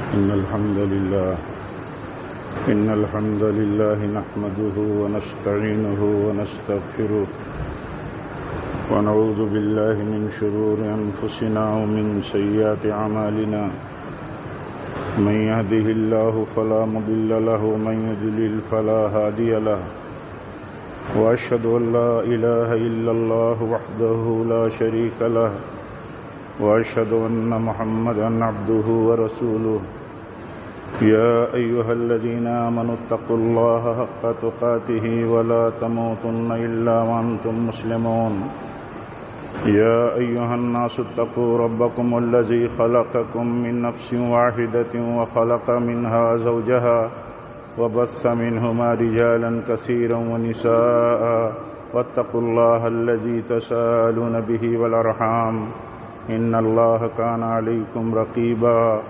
إن الحمد لله نحمده ونستعينه ونستغفره ونعوذ بالله من شرور أنفسنا ومن سيئات أعمالنا من يهده الله فلا مضل له ومن يضلل فلا هادي له وأشهد أن لا إله إلا الله وحده لا شريك له وأشهد أن محمدا عبده ورسوله يا أيها الذين آمنوا اتقوا الله حق تقاته ولا تموتن إلا وأنتم مسلمون يا أيها الناس اتقوا ربكم الذي خلقكم من نفس واحدة وخلق منها زوجها وبث منهما رجالا كثيرا ونساء واتقوا الله الذي تساءلون به والأرحام إن الله كان عليكم رقيبا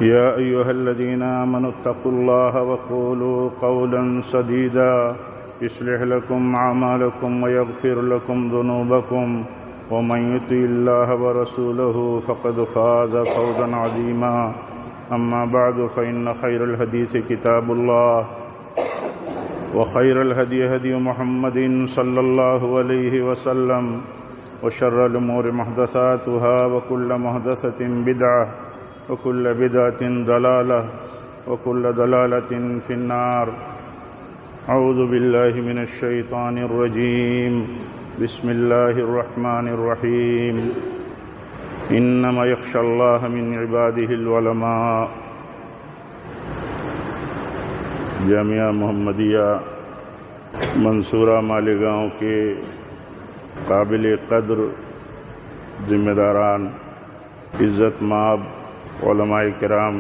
يا أيها الذين آمنوا اتقوا الله وقولوا قولا سديدا يصلح لكم أعمالكم ويغفر لكم ذنوبكم ومن يطع الله ورسوله فقد فاز فوزا عظيما أما بعد فإن خير الحديث كتاب الله وخير الهدي هدي محمد صلى الله عليه وسلم وشر الأمور محدثاتها وكل محدثة بدعة وكل بدعة ضلالة وكل ضلالة في النار أعوذ بالله من الشيطان الرجيم بسم الله الرحمن الرحيم إنما يخشى الله من عباده العلماء جامعہ محمدیہ منصورہ مالیگاؤں کے قابل قدر ذمہ داران، عزت مآب علماء کرام،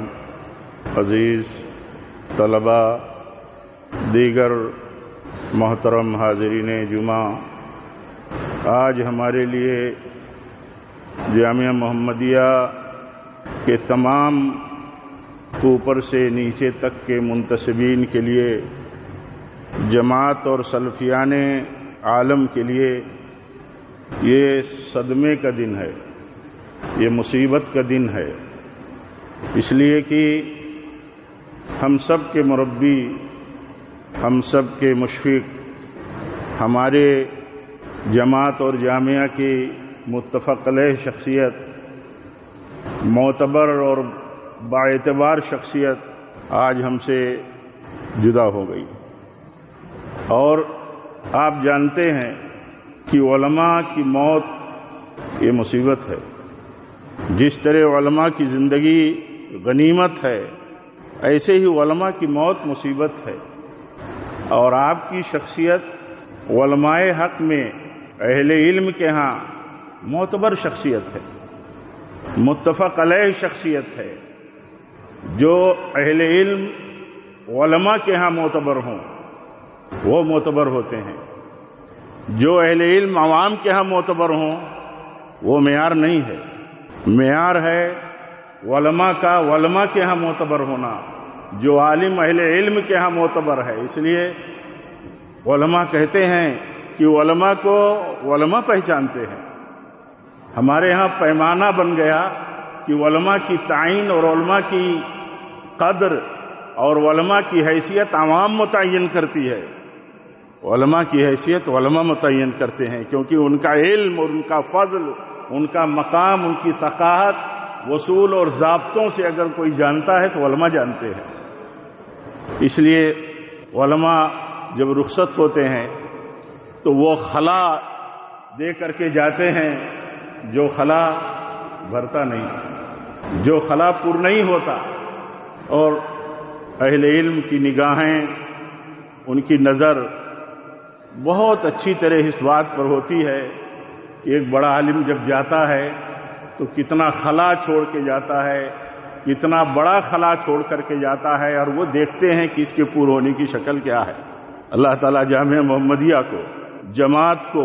عزیز طلباء، دیگر محترم حاضرین جمعہ، آج ہمارے لیے جامعہ محمدیہ کے تمام اوپر سے نیچے تک کے منتسبین کے لیے، جماعت اور سلفیان عالم کے لیے یہ صدمے کا دن ہے، یہ مصیبت کا دن ہے، اس لیے کہ ہم سب کے مربی، ہم سب کے مشفق، ہمارے جماعت اور جامعہ کی متفق علیہ شخصیت، معتبر اور باعتبار شخصیت آج ہم سے جدا ہو گئی۔ اور آپ جانتے ہیں کہ علماء کی موت یہ مصیبت ہے، جس طرح علماء کی زندگی غنیمت ہے ایسے ہی علماء کی موت مصیبت ہے۔ اور آپ کی شخصیت علماء حق میں اہل علم کے ہاں معتبر شخصیت ہے، متفق علیہ شخصیت ہے۔ جو اہل علم علماء کے ہاں معتبر ہوں وہ معتبر ہوتے ہیں، جو اہل علم عوام کے ہاں معتبر ہوں وہ معیار نہیں ہے۔ معیار ہے علماء کا علماء کے ہاں معتبر ہونا، جو عالم اہل علم کے ہاں معتبر ہے۔ اس لیے علماء کہتے ہیں کہ علماء کو علماء پہچانتے ہیں۔ ہمارے ہاں پیمانہ بن گیا کہ علماء کی تعین اور علماء کی قدر اور علماء کی حیثیت عوام متعین کرتی ہے، علماء کی حیثیت علماء متعین کرتے ہیں، کیونکہ ان کا علم اور ان کا فضل، ان کا مقام، ان کی ثقافت، وصول اور ضابطوں سے اگر کوئی جانتا ہے تو علماء جانتے ہیں۔ اس لیے علماء جب رخصت ہوتے ہیں تو وہ خلا دے کر کے جاتے ہیں، جو خلا بھرتا نہیں، جو خلا پر نہیں ہوتا۔ اور اہل علم کی نگاہیں، ان کی نظر بہت اچھی طرح اس بات پر ہوتی ہے کہ ایک بڑا عالم جب جاتا ہے تو کتنا خلا چھوڑ کے جاتا ہے، کتنا بڑا خلا چھوڑ کر کے جاتا ہے، اور وہ دیکھتے ہیں کہ اس کے پور ہونے کی شکل کیا ہے۔ اللہ تعالیٰ جامعہ محمدیہ کو، جماعت کو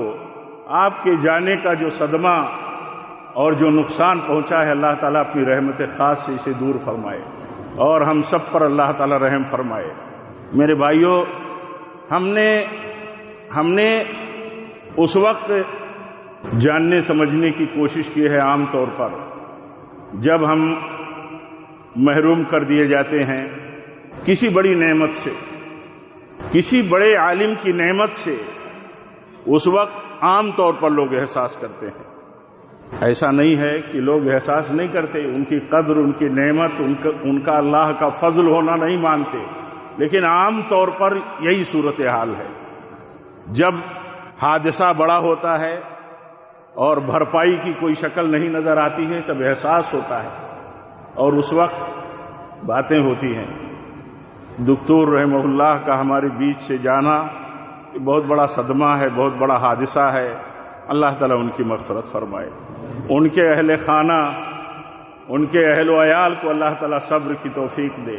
آپ کے جانے کا جو صدمہ اور جو نقصان پہنچا ہے، اللہ تعالیٰ اپنی رحمت خاص سے اسے دور فرمائے اور ہم سب پر اللہ تعالیٰ رحم فرمائے۔ میرے بھائیوں، ہم نے اس وقت جاننے سمجھنے کی کوشش کی ہے عام طور پر جب ہم محروم کر دیے جاتے ہیں کسی بڑی نعمت سے، کسی بڑے عالم کی نعمت سے، اس وقت عام طور پر لوگ احساس کرتے ہیں۔ ایسا نہیں ہے کہ لوگ احساس نہیں کرتے، ان کی قدر، ان کی نعمت، ان کا اللہ کا فضل ہونا نہیں مانتے، لیکن عام طور پر یہی صورتحال ہے۔ جب حادثہ بڑا ہوتا ہے اور بھرپائی کی کوئی شکل نہیں نظر آتی ہے تب احساس ہوتا ہے، اور اس وقت باتیں ہوتی ہیں۔ دکتور رحمہ اللہ کا ہمارے بیچ سے جانا بہت بڑا صدمہ ہے، بہت بڑا حادثہ ہے۔ اللہ تعالیٰ ان کی مغفرت فرمائے، ان کے اہل خانہ، ان کے اہل و عیال کو اللہ تعالیٰ صبر کی توفیق دے،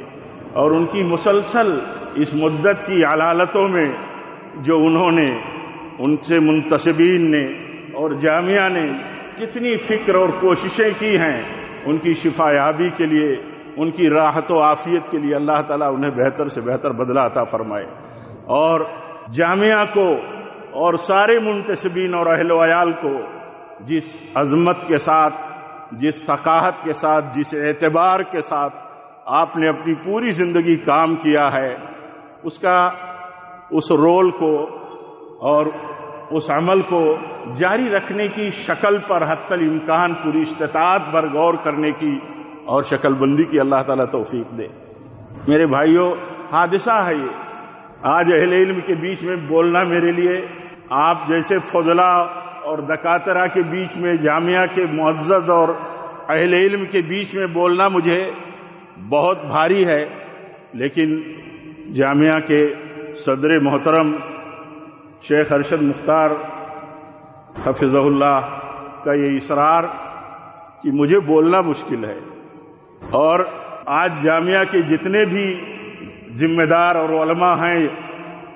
اور ان کی مسلسل اس مدت کی علالتوں میں جو انہوں نے، ان سے منتسبین نے اور جامعہ نے کتنی فکر اور کوششیں کی ہیں، ان کی شفا یابی کے لیے، ان کی راحت و عافیت کے لیے اللہ تعالیٰ انہیں بہتر سے بہتر بدلہ عطا فرمائے، اور جامعہ کو اور سارے منتسبین اور اہل و عیال کو جس عظمت کے ساتھ، جس ثقافت کے ساتھ، جس اعتبار کے ساتھ آپ نے اپنی پوری زندگی کام کیا ہے، اس کا، اس رول کو اور اس عمل کو جاری رکھنے کی شکل پر حتی الامکان پوری استطاعت پر غور کرنے کی اور شکل بندی کی اللہ تعالیٰ توفیق دے۔ میرے بھائیوں، حادثہ ہے یہ۔ آج اہل علم کے بیچ میں بولنا میرے لیے، آپ جیسے فضلاء اور دکاترہ کے بیچ میں، جامعہ کے معزز اور اہل علم کے بیچ میں بولنا مجھے بہت بھاری ہے، لیکن جامعہ کے صدر محترم شیخ ارشد مختار حفظہ اللہ کا یہ اصرار کہ مجھے بولنا مشکل ہے، اور آج جامعہ کے جتنے بھی ذمہ دار اور علماء ہیں،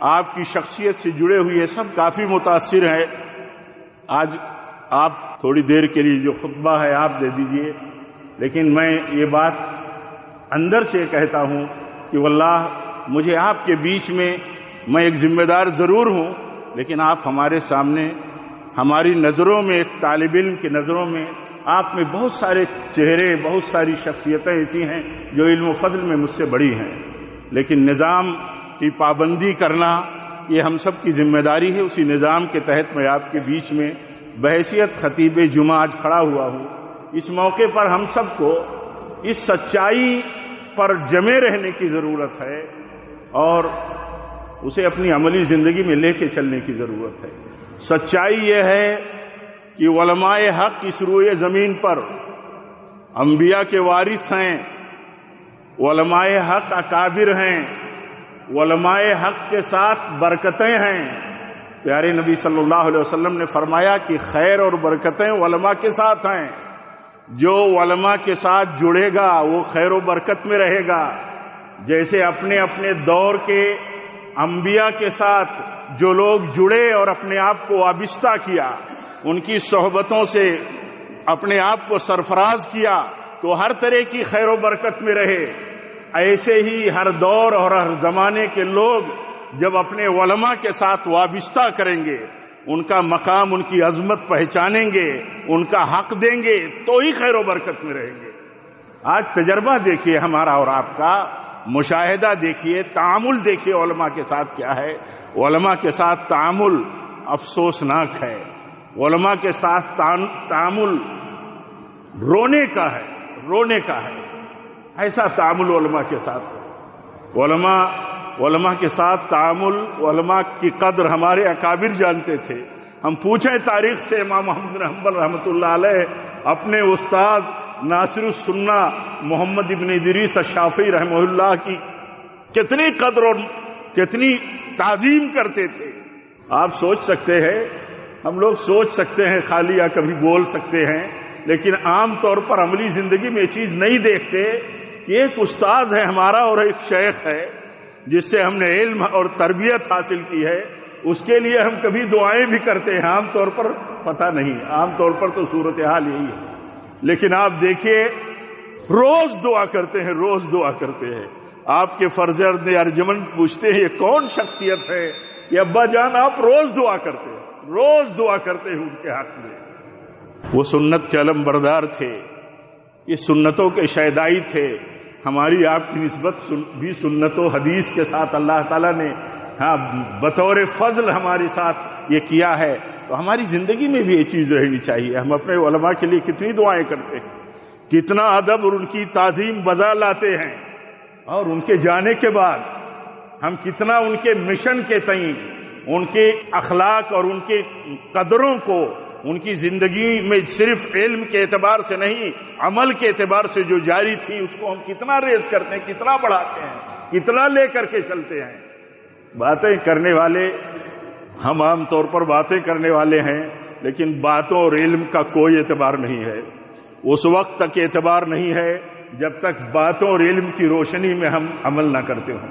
آپ کی شخصیت سے جڑے ہوئے، سب کافی متاثر ہیں۔ آج آپ تھوڑی دیر کے لیے جو خطبہ ہے آپ دے دیجئے، لیکن میں یہ بات اندر سے کہتا ہوں کہ واللہ مجھے آپ کے بیچ میں ایک ذمہ دار ضرور ہوں، لیکن آپ ہمارے سامنے، ہماری نظروں میں، ایک طالب علم کی نظروں میں آپ میں بہت سارے چہرے، بہت ساری شخصیتیں ایسی ہیں جو علم و فضل میں مجھ سے بڑی ہیں، لیکن نظام کی پابندی کرنا یہ ہم سب کی ذمہ داری ہے۔ اسی نظام کے تحت میں آپ کے بیچ میں بحیثیت خطیب جمعہ آج کھڑا ہوا ہوں۔ اس موقع پر ہم سب کو اس سچائی پر جمے رہنے کی ضرورت ہے اور اسے اپنی عملی زندگی میں لے کے چلنے کی ضرورت ہے۔ سچائی یہ ہے کہ علماء حق اس روئے زمین پر انبیاء کے وارث ہیں، علماء حق اکابر ہیں، علماء حق کے ساتھ برکتیں ہیں۔ پیارے نبی صلی اللہ علیہ وسلم نے فرمایا کہ خیر اور برکتیں علماء کے ساتھ ہیں، جو علماء کے ساتھ جڑے گا وہ خیر و برکت میں رہے گا۔ جیسے اپنے اپنے دور کے انبیاء کے ساتھ جو لوگ جڑے اور اپنے آپ کو وابستہ کیا، ان کی صحبتوں سے اپنے آپ کو سرفراز کیا تو ہر طرح کی خیر و برکت میں رہے، ایسے ہی ہر دور اور ہر زمانے کے لوگ جب اپنے علماء کے ساتھ وابستہ کریں گے، ان کا مقام، ان کی عظمت پہچانیں گے، ان کا حق دیں گے تو ہی خیر و برکت میں رہیں گے۔ آج تجربہ دیکھیے ہمارا اور آپ کا، مشاہدہ دیکھیے، تعامل دیکھیے علماء کے ساتھ کیا ہے۔ علماء کے ساتھ تعامل افسوسناک ہے، علماء کے ساتھ تعامل رونے کا ہے، رونے کا ہے۔ ایسا تعامل علماء کے ساتھ ہے۔ علماء کے ساتھ تعامل، علماء کی قدر ہمارے اکابر جانتے تھے۔ ہم پوچھیں تاریخ سے، امام احمد بن حنبل رحمۃ اللہ علیہ اپنے استاد ناصر السنہ محمد ابن ادریس الشافعی رحمہ اللہ کی کتنی قدر اور کتنی تعظیم کرتے تھے۔ آپ سوچ سکتے ہیں، ہم لوگ سوچ سکتے ہیں خالی، یا کبھی بول سکتے ہیں، لیکن عام طور پر عملی زندگی میں یہ چیز نہیں دیکھتے کہ ایک استاد ہے ہمارا اور ایک شیخ ہے جس سے ہم نے علم اور تربیت حاصل کی ہے، اس کے لیے ہم کبھی دعائیں بھی کرتے ہیں۔ عام طور پر پتہ نہیں، عام طور پر تو صورتحال یہی ہے، لیکن آپ دیکھیے روز دعا کرتے ہیں، روز دعا کرتے ہیں۔ آپ کے فرزند ارجمند پوچھتے ہیں یہ کون شخصیت ہے کہ ابا جان آپ روز دعا کرتے ہیں، روز دعا کرتے ہیں ان کے حق میں۔ وہ سنت کے علم بردار تھے، یہ سنتوں کے شیدائی تھے، ہماری آپ کی نسبت بھی سنت و حدیث کے ساتھ اللہ تعالیٰ نے بطور فضل ہمارے ساتھ یہ کیا ہے، تو ہماری زندگی میں بھی یہ چیز رہنی چاہیے۔ ہم اپنے علماء کے لیے کتنی دعائیں کرتے ہیں، کتنا ادب اور ان کی تعظیم بجا لاتے ہیں، اور ان کے جانے کے بعد ہم کتنا ان کے مشن کے تئیں، ان کے اخلاق اور ان کے قدروں کو ان کی زندگی میں صرف علم کے اعتبار سے نہیں، عمل کے اعتبار سے جو جاری تھی اس کو ہم کتنا ریز کرتے ہیں، کتنا بڑھاتے ہیں، کتنا لے کر کے چلتے ہیں۔ باتیں کرنے والے ہم عام طور پر باتیں کرنے والے ہیں، لیکن باتوں اور علم کا کوئی اعتبار نہیں ہے۔ اس وقت تک اعتبار نہیں ہے جب تک باتوں اور علم کی روشنی میں ہم عمل نہ کرتے ہوں۔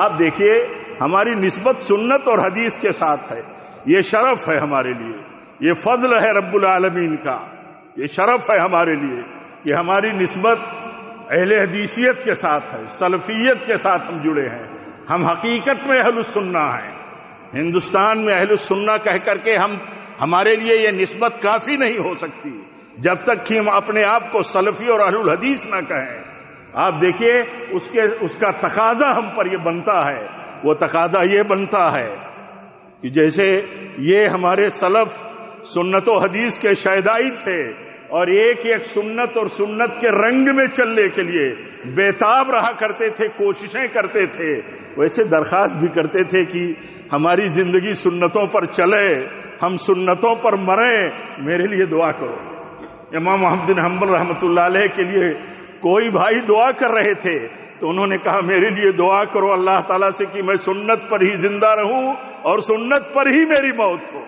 آپ دیکھیے ہماری نسبت سنت اور حدیث کے ساتھ ہے، یہ شرف ہے ہمارے لیے، یہ فضل ہے رب العالمین کا، یہ شرف ہے ہمارے لیے کہ ہماری نسبت اہل حدیثیت کے ساتھ ہے، سلفیت کے ساتھ ہم جڑے ہیں۔ ہم حقیقت میں اہل السنہ ہیں۔ ہندوستان میں اہل السنہ کہہ کر کے ہمارے لیے یہ نسبت کافی نہیں ہو سکتی جب تک کہ ہم اپنے آپ کو سلفی اور اہل الحدیث نہ کہیں۔ آپ دیکھیے اس کا تقاضا ہم پر یہ بنتا ہے، وہ تقاضا یہ بنتا ہے کہ جیسے یہ ہمارے سلف سنت و حدیث کے شیدائی تھے اور ایک ایک سنت اور سنت کے رنگ میں چلنے کے لیے بےتاب رہا کرتے تھے، کوششیں کرتے تھے، ویسے درخواست بھی کرتے تھے کہ ہماری زندگی سنتوں پر چلے، ہم سنتوں پر مریں، میرے لیے دعا کرو۔ امام احمد بن حنبل رحمۃ اللہ علیہ کے لیے کوئی بھائی دعا کر رہے تھے تو انہوں نے کہا میرے لیے دعا کرو اللہ تعالیٰ سے کہ میں سنت پر ہی زندہ رہوں اور سنت پر ہی میری موت ہو۔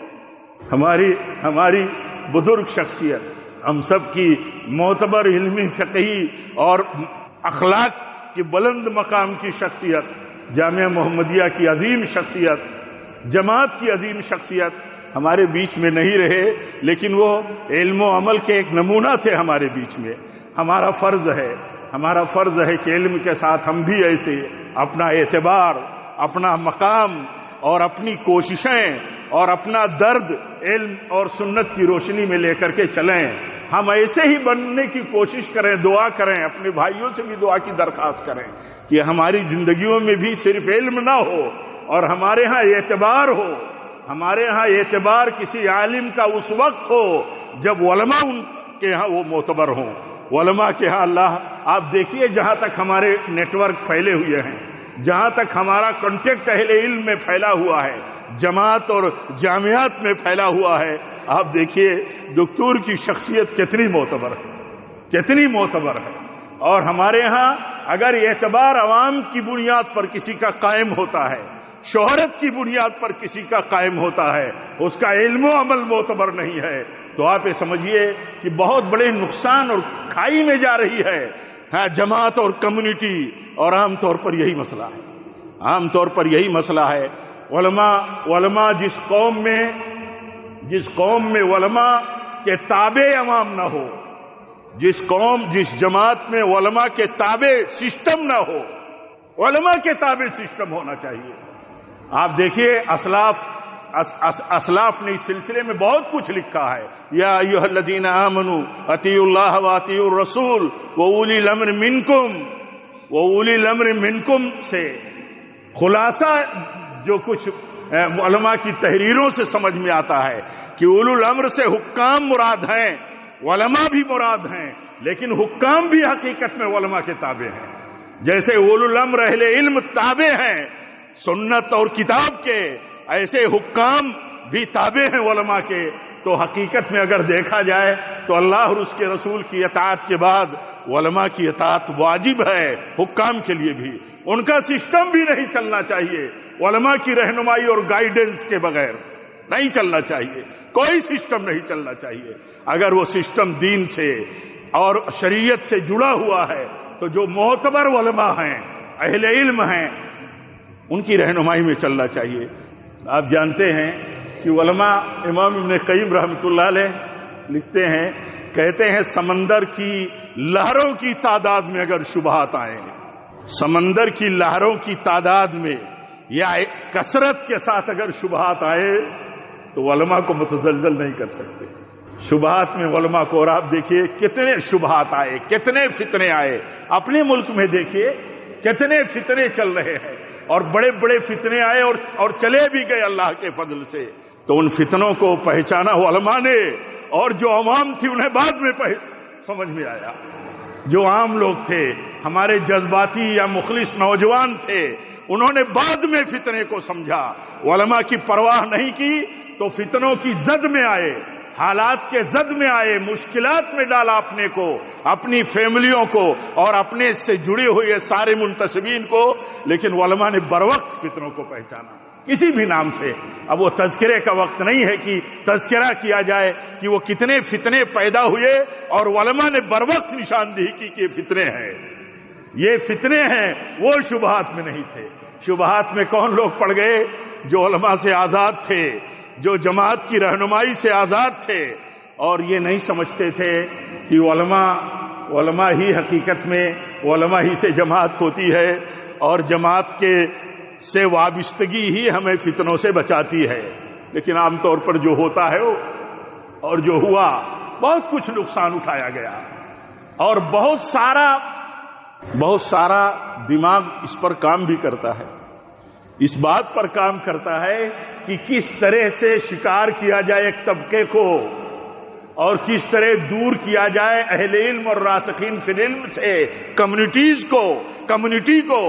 ہماری بزرگ شخصیت، ہم سب کی معتبر علمی فقہی اور اخلاق کی بلند مقام کی شخصیت، جامعہ محمدیہ کی عظیم شخصیت، جماعت کی عظیم شخصیت ہمارے بیچ میں نہیں رہے، لیکن وہ علم و عمل کے ایک نمونہ تھے ہمارے بیچ میں۔ ہمارا فرض ہے کہ علم کے ساتھ ہم بھی ایسے اپنا اعتبار، اپنا مقام اور اپنی کوششیں اور اپنا درد علم اور سنت کی روشنی میں لے کر کے چلیں۔ ہم ایسے ہی بننے کی کوشش کریں، دعا کریں، اپنے بھائیوں سے بھی دعا کی درخواست کریں کہ ہماری زندگیوں میں بھی صرف علم نہ ہو اور ہمارے ہاں اعتبار ہو۔ ہمارے ہاں اعتبار کسی عالم کا اس وقت ہو جب علماء ان کے ہاں وہ معتبر ہوں، علماء کے ہاں اللہ۔ آپ دیکھیے جہاں تک ہمارے نیٹ ورک پھیلے ہوئے ہیں، جہاں تک ہمارا کانٹیکٹ اہل علم میں پھیلا ہوا ہے، جماعت اور جامعات میں پھیلا ہوا ہے، آپ دیکھیے دکتور کی شخصیت کتنی معتبر ہے۔ اور ہمارے ہاں اگر اعتبار عوام کی بنیاد پر کسی کا قائم ہوتا ہے، شہرت کی بنیاد پر کسی کا قائم ہوتا ہے، اس کا علم و عمل معتبر نہیں ہے، تو آپ یہ سمجھیے کہ بہت بڑے نقصان اور کھائی میں جا رہی ہے جماعت اور کمیونٹی۔ اور عام طور پر یہی مسئلہ ہے۔ علماء جس قوم میں علماء کے تابع عوام نہ ہو، جس جماعت میں علماء کے تابع سسٹم نہ ہو، علماء کے تابع سسٹم ہونا چاہیے۔ آپ دیکھیے اسلاف نے اس سلسلے میں بہت کچھ لکھا ہے۔ یا ایھا الذین آمنوا اطیعوا اللہ واطیعوا الرسول واولی الامر منکم، واولی الامر منکم سے خلاصہ جو کچھ علماء کی تحریروں سے سمجھ میں آتا ہے کہ اولو الامر سے حکام مراد ہیں، علماء بھی مراد ہیں، لیکن حکام بھی حقیقت میں علماء کے تابع ہیں۔ جیسے اولو الامر اہل علم تابع ہیں سنت اور کتاب کے، ایسے حکام بھی تابع ہیں علماء کے۔ تو حقیقت میں اگر دیکھا جائے تو اللہ اور اس کے رسول کی اطاعت کے بعد علماء کی اطاعت واجب ہے، حکام کے لیے بھی۔ ان کا سسٹم بھی نہیں چلنا چاہیے، علماء کی رہنمائی اور گائیڈنس کے بغیر نہیں چلنا چاہیے، کوئی سسٹم نہیں چلنا چاہیے۔ اگر وہ سسٹم دین سے اور شریعت سے جڑا ہوا ہے تو جو معتبر علماء ہیں، اہل علم ہیں، ان کی رہنمائی میں چلنا چاہیے۔ آپ جانتے ہیں کہ علماء امام ابن قیم رحمۃ اللہ علیہ لکھتے ہیں، کہتے ہیں سمندر کی لہروں کی تعداد میں اگر شبہات آئیں، سمندر کی لہروں کی تعداد میں یا کثرت کے ساتھ اگر شبہات آئے تو علماء کو متزلزل نہیں کر سکتے۔ شبہات میں علماء کو، اور آپ دیکھیے کتنے شبہات آئے، کتنے فتنے آئے، اپنے ملک میں دیکھیے کتنے فتنے چل رہے ہیں، اور بڑے بڑے فتنے آئے اور چلے بھی گئے اللہ کے فضل سے۔ تو ان فتنوں کو پہچانا علماء نے، اور جو عوام تھی انہیں بعد میں سمجھ میں آیا۔ جو عام لوگ تھے، ہمارے جذباتی یا مخلص نوجوان تھے، انہوں نے بعد میں فتنے کو سمجھا، علماء کی پرواہ نہیں کی تو فتنوں کی زد میں آئے، حالات کے زد میں آئے، مشکلات میں ڈالا اپنے کو، اپنی فیملیوں کو، اور اپنے سے جڑے ہوئے سارے منتسبین کو، لیکن علماء نے بروقت فتنوں کو پہچانا کسی بھی نام سے۔ اب وہ تذکرے کا وقت نہیں ہے کہ تذکرہ کیا جائے کہ وہ کتنے فتنے پیدا ہوئے، اور علماء نے بروقت نشاندہی کی کہ یہ فتنے ہیں، یہ فتنے ہیں، وہ شبہات میں نہیں تھے۔ شبہات میں کون لوگ پڑ گئے؟ جو علماء سے آزاد تھے، جو جماعت کی رہنمائی سے آزاد تھے، اور یہ نہیں سمجھتے تھے کہ علماء ہی حقیقت میں علماء ہی سے جماعت ہوتی ہے، اور جماعت کے سے وابستگی ہی ہمیں فتنوں سے بچاتی ہے۔ لیکن عام طور پر جو ہوتا ہے اور جو ہوا، بہت کچھ نقصان اٹھایا گیا، اور بہت سارا دماغ اس پر کام بھی کرتا ہے، اس بات پر کام کرتا ہے کہ کس طرح سے شکار کیا جائے ایک طبقے کو، اور کس طرح دور کیا جائے اہل علم اور راسخین فی العلم سے کمیونٹی کو۔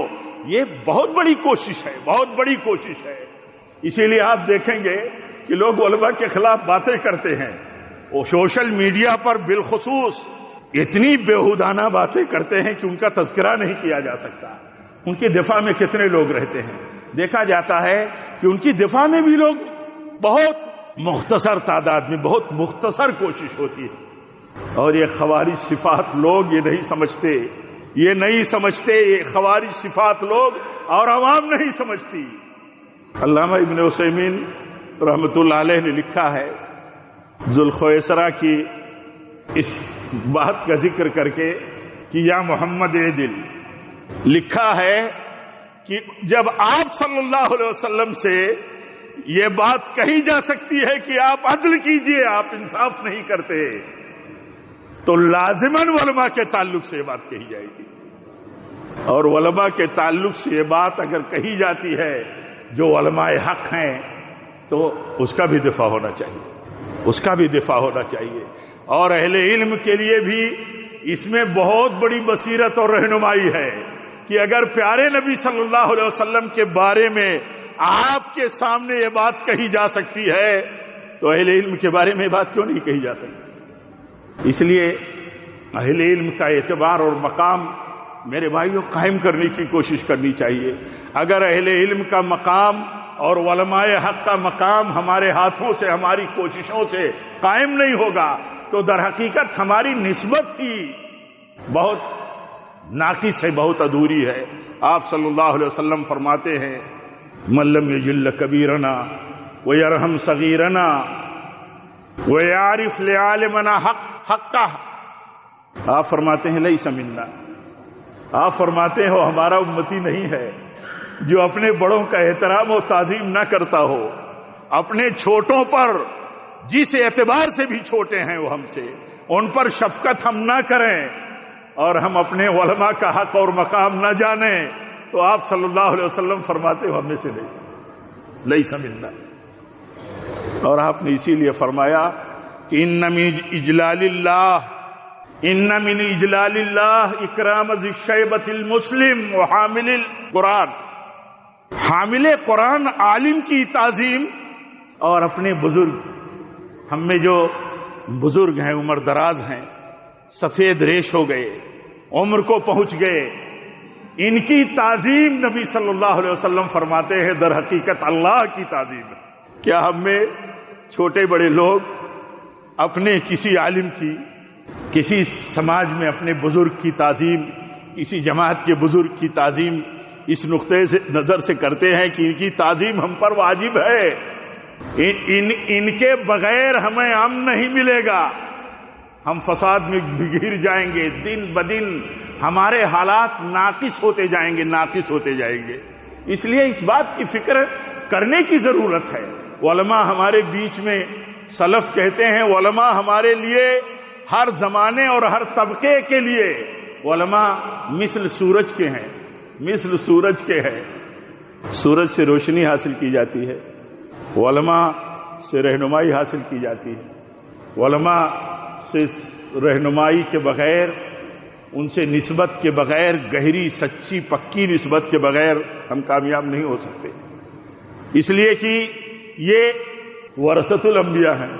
یہ بہت بڑی کوشش ہے، بہت بڑی کوشش ہے۔ اسی لیے آپ دیکھیں گے کہ لوگ علماء کے خلاف باتیں کرتے ہیں، وہ سوشل میڈیا پر بالخصوص اتنی بیہودانہ باتیں کرتے ہیں کہ ان کا تذکرہ نہیں کیا جا سکتا۔ ان کے دفاع میں کتنے لوگ رہتے ہیں، دیکھا جاتا ہے کہ ان کی دفاع میں بھی لوگ بہت مختصر تعداد میں، بہت مختصر کوشش ہوتی ہے۔ اور یہ خوارج صفات لوگ یہ نہیں سمجھتے، یہ خوارج صفات لوگ اور عوام نہیں سمجھتی۔ علامہ ابن عثیمین رحمۃ اللہ علیہ نے لکھا ہے ذوالخویسرہ کی اس بات کا ذکر کر کے کہ یا محمد اے دل، لکھا ہے کہ جب آپ صلی اللہ علیہ وسلم سے یہ بات کہی جا سکتی ہے کہ آپ عدل کیجئے، آپ انصاف نہیں کرتے، تو لازماً علماء کے تعلق سے یہ بات کہی جائے گی، اور علماء کے تعلق سے یہ بات اگر کہی جاتی ہے جو علماء حق ہیں تو اس کا بھی دفاع ہونا چاہیے، اور اہل علم کے لیے بھی اس میں بہت بڑی بصیرت اور رہنمائی ہے کہ اگر پیارے نبی صلی اللہ علیہ وسلم کے بارے میں آپ کے سامنے یہ بات کہی جا سکتی ہے تو اہل علم کے بارے میں بات کیوں نہیں کہی جا سکتی؟ اس لیے اہل علم کا اعتبار اور مقام میرے بھائیوں قائم کرنے کی کوشش کرنی چاہیے۔ اگر اہل علم کا مقام اور علماء حق کا مقام ہمارے ہاتھوں سے، ہماری کوششوں سے قائم نہیں ہوگا تو در حقیقت ہماری نسبت ہی بہت ناقص ہے، بہت ادھوری ہے۔ آپ صلی اللہ علیہ وسلم فرماتے ہیں من لم یجل کبیرنا ویرحم صغیرنا ویعرف لعالمنا حقہ، آپ فرماتے ہیں لیس منا، آپ فرماتے ہو ہمارا امتی نہیں ہے جو اپنے بڑوں کا احترام و تعظیم نہ کرتا ہو، اپنے چھوٹوں پر جس اعتبار سے بھی چھوٹے ہیں وہ ہم سے، ان پر شفقت ہم نہ کریں، اور ہم اپنے علماء کا حق اور مقام نہ جانیں، تو آپ صلی اللہ علیہ وسلم فرماتے ہو ہم میں سے لیس منا۔ اور آپ نے اسی لیے فرمایا کہ ان من اجلال اللہ اکرام ذی الشیبۃ المسلم وحامل القرآن، حامل قرآن عالم کی تعظیم، اور اپنے بزرگ، ہم میں جو بزرگ ہیں، عمر دراز ہیں، سفید ریش ہو گئے، عمر کو پہنچ گئے، ان کی تعظیم نبی صلی اللہ علیہ وسلم فرماتے ہیں در حقیقت اللہ کی تعظیم ہے۔ کیا ہم میں چھوٹے بڑے لوگ اپنے کسی عالم کی، کسی سماج میں اپنے بزرگ کی تعظیم، کسی جماعت کے بزرگ کی تعظیم اس نقطے سے نظر سے کرتے ہیں کہ ان کی تعظیم ہم پر واجب ہے، ان کے بغیر ہمیں امن نہیں ملے گا، ہم فساد میں گر جائیں گے، دن بدن ہمارے حالات ناقص ہوتے جائیں گے۔ اس لیے اس بات کی فکر کرنے کی ضرورت ہے۔ علماء ہمارے بیچ میں سلف کہتے ہیں علماء ہمارے لیے ہر زمانے اور ہر طبقے کے لیے علماء مثل سورج کے ہیں، مثل سورج کے ہیں. سورج سے روشنی حاصل کی جاتی ہے، علماء سے رہنمائی حاصل کی جاتی ہے. علماء سے رہنمائی کے بغیر، ان سے نسبت کے بغیر، گہری سچی پکی نسبت کے بغیر ہم کامیاب نہیں ہو سکتے. اس لیے کہ یہ ورثۃ الانبیاء ہیں.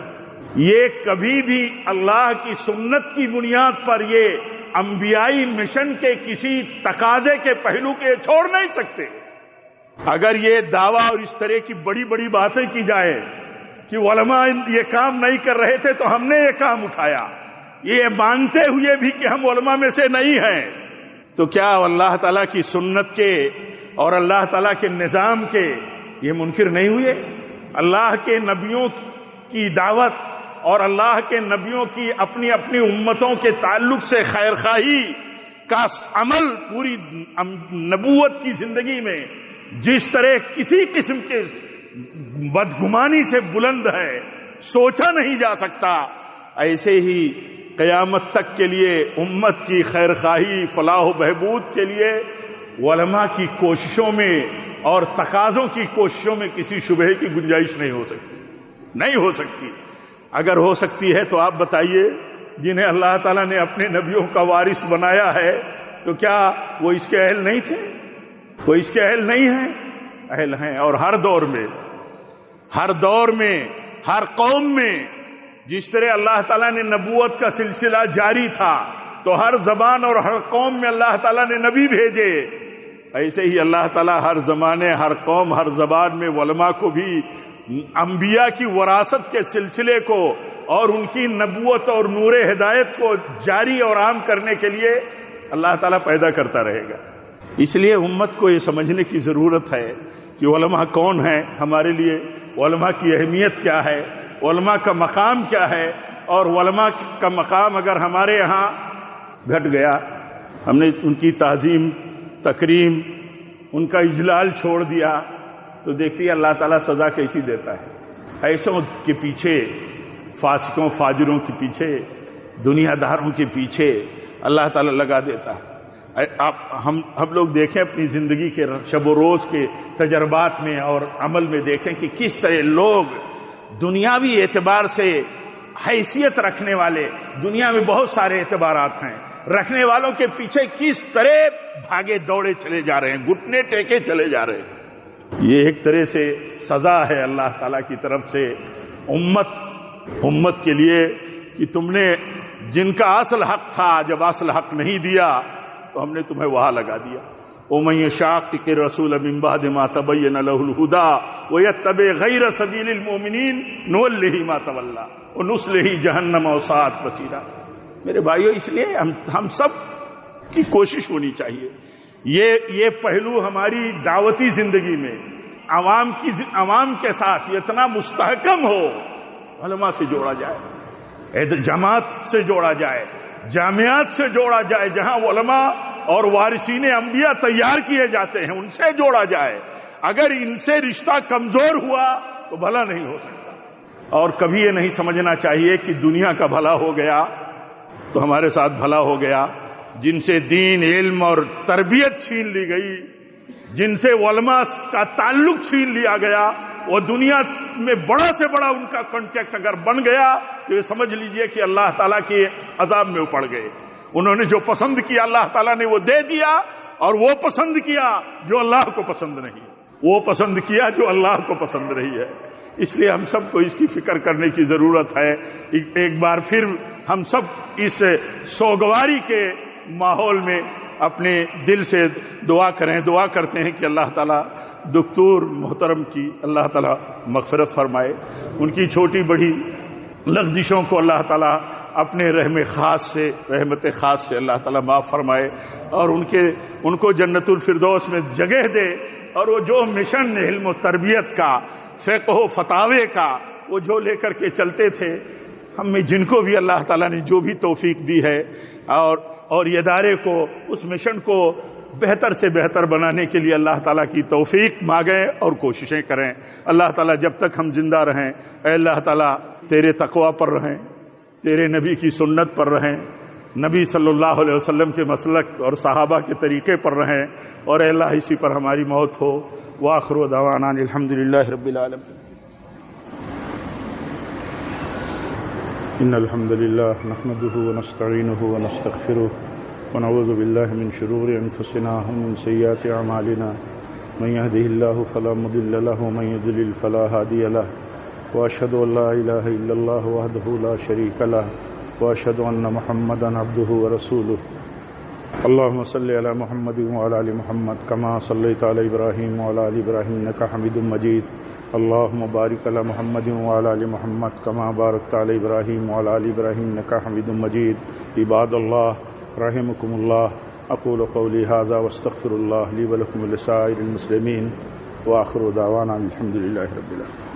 یہ کبھی بھی اللہ کی سنت کی بنیاد پر یہ انبیائی مشن کے کسی تقاضے کے پہلو کے چھوڑ نہیں سکتے. اگر یہ دعویٰ اور اس طرح کی بڑی بڑی باتیں کی جائے کہ علماء یہ کام نہیں کر رہے تھے تو ہم نے یہ کام اٹھایا، یہ مانتے ہوئے بھی کہ ہم علماء میں سے نہیں ہیں، تو کیا اللہ تعالیٰ کی سنت کے اور اللہ تعالیٰ کے نظام کے یہ منکر نہیں ہوئے؟ اللہ کے نبیوں کی دعوت اور اللہ کے نبیوں کی اپنی اپنی امتوں کے تعلق سے خیرخواہی کا عمل پوری نبوت کی زندگی میں جس طرح کسی قسم کے بدگمانی سے بلند ہے، سوچا نہیں جا سکتا، ایسے ہی قیامت تک کے لیے امت کی خیرخواہی، فلاح و بہبود کے لیے علماء کی کوششوں میں اور تقاضوں کی کوششوں میں کسی شبہ کی گنجائش نہیں ہو سکتی، نہیں ہو سکتی. اگر ہو سکتی ہے تو آپ بتائیے، جنہیں اللہ تعالیٰ نے اپنے نبیوں کا وارث بنایا ہے تو کیا وہ اس کے اہل نہیں تھے؟ وہ اس کے اہل نہیں ہیں؟ اہل ہیں. اور ہر دور میں، ہر دور میں، ہر قوم میں جس طرح اللہ تعالیٰ نے نبوت کا سلسلہ جاری تھا تو ہر زبان اور ہر قوم میں اللہ تعالیٰ نے نبی بھیجے، ایسے ہی اللہ تعالیٰ ہر زمانے، ہر قوم، ہر زبان میں علماء کو بھی انبیاء کی وراثت کے سلسلے کو اور ان کی نبوت اور نور ہدایت کو جاری اور عام کرنے کے لیے اللہ تعالیٰ پیدا کرتا رہے گا. اس لیے امت کو یہ سمجھنے کی ضرورت ہے کہ علماء کون ہیں ہمارے لیے، علماء کی اہمیت کیا ہے، علماء کا مقام کیا ہے، اور علماء کا مقام اگر ہمارے یہاں گھٹ گیا، ہم نے ان کی تعظیم، تکریم، ان کا اجلال چھوڑ دیا، تو دیکھیے اللہ تعالیٰ سزا کیسی دیتا ہے. ایسوں کے پیچھے، فاسقوں فاجروں کے پیچھے، دنیا داروں کے پیچھے اللہ تعالیٰ لگا دیتا ہے. ہم لوگ دیکھیں اپنی زندگی کے شب و روز کے تجربات میں اور عمل میں دیکھیں کہ کس طرح لوگ دنیاوی اعتبار سے حیثیت رکھنے والے، دنیا میں بہت سارے اعتبارات ہیں، رکھنے والوں کے پیچھے کس طرح بھاگے دوڑے چلے جا رہے ہیں، گھٹنے ٹیکے چلے جا رہے ہیں. یہ ایک طرح سے سزا ہے اللہ تعالیٰ کی طرف سے امت کے لیے کہ تم نے جن کا اصل حق تھا، جب اصل حق نہیں دیا تو ہم نے تمہیں وہاں لگا دیا. وَمَن يُشَاقِقِ الرَّسُولَ مِن بَعْدِ مَا تَبَيَّنَ لَهُ الْهُدَىٰ وَيَتَّبِعْ غَيْرَ سَبِيلِ الْمُؤْمِنِينَ نُوَلِّهِ مَا تَوَلَّىٰ وَنُصْلِهِ جَهَنَّمَ وَسَاءَتْ مَصِيرًا. میرے بھائیو، اس لیے ہم سب کی کوشش ہونی چاہیے یہ پہلو ہماری دعوتی زندگی میں عوام کے ساتھ اتنا مستحکم ہو، علماء سے جوڑا جائے، جماعت سے جوڑا جائے، جامعات سے جوڑا جائے، جہاں علماء اور وارثین انبیاء تیار کیے جاتے ہیں ان سے جوڑا جائے. اگر ان سے رشتہ کمزور ہوا تو بھلا نہیں ہو سکتا. اور کبھی یہ نہیں سمجھنا چاہیے کہ دنیا کا بھلا ہو گیا تو ہمارے ساتھ بھلا ہو گیا. جن سے دین، علم اور تربیت چھین لی گئی، جن سے علماء کا تعلق چھین لیا گیا، وہ دنیا میں بڑا سے بڑا ان کا کانٹیکٹ اگر بن گیا تو یہ سمجھ لیجئے کہ اللہ تعالیٰ کے عذاب میں پڑ گئے. انہوں نے جو پسند کیا اللہ تعالیٰ نے وہ دے دیا، اور وہ پسند کیا جو اللہ کو پسند نہیں، وہ پسند کیا جو اللہ کو پسند نہیں ہے. اس لیے ہم سب کو اس کی فکر کرنے کی ضرورت ہے. ایک بار پھر ہم سب اس سوگواری کے ماحول میں اپنے دل سے دعا کرتے ہیں کہ اللہ تعالیٰ دکتور محترم کی اللہ تعالیٰ مغفرت فرمائے، ان کی چھوٹی بڑی لغزشوں کو اللہ تعالیٰ اپنے رحمت خاص سے اللہ تعالیٰ معاف فرمائے، اور ان کو جنت الفردوس میں جگہ دے. اور وہ جو مشن علم و تربیت کا، فقہ و فتاوے کا، وہ جو لے کر کے چلتے تھے، ہم میں جن کو بھی اللہ تعالیٰ نے جو بھی توفیق دی ہے اور ادارے کو، اس مشن کو بہتر سے بہتر بنانے کے لیے اللہ تعالیٰ کی توفیق مانگیں اور کوششیں کریں۔ اللہ تعالیٰ جب تک ہم زندہ رہیں، اے اللہ تعالیٰ تیرے تقوی پر رہیں، تیرے نبی کی سنت پر رہیں، نبی صلی اللہ علیہ وسلم کے مسلک اور صحابہ کے طریقے پر رہیں، اور اے اللہ اسی پر ہماری موت ہو۔ وآخر دعوانا الحمدللہ رب العالمین۔ ان الحمد لله نحمده ونستعينه ونستغفره ونعوذ بالله من شرور انفسنا ومن سيئات اعمالنا، من يهده الله فلا مضل له ومن يضلل فلا هادي له، واشهد ان لا اله الا الله وحده لا شريك له، واشهد ان محمدا عبده ورسوله۔ اللهم صل على محمد وعلى ال محمد كما صليت على ابراهيم وعلى ال ابراهيم انك حميد مجيد۔ اللهم بارك على محمد وعلى ال محمد كما باركت على ابراهيم وعلى ال ابراهيم انك حميد مجيد۔ عباد الله رحمكم الله، اقول قولي هذا واستغفر الله لي ولكم ولسائر المسلمين، واخر دعوانا الحمد لله رب العالمين۔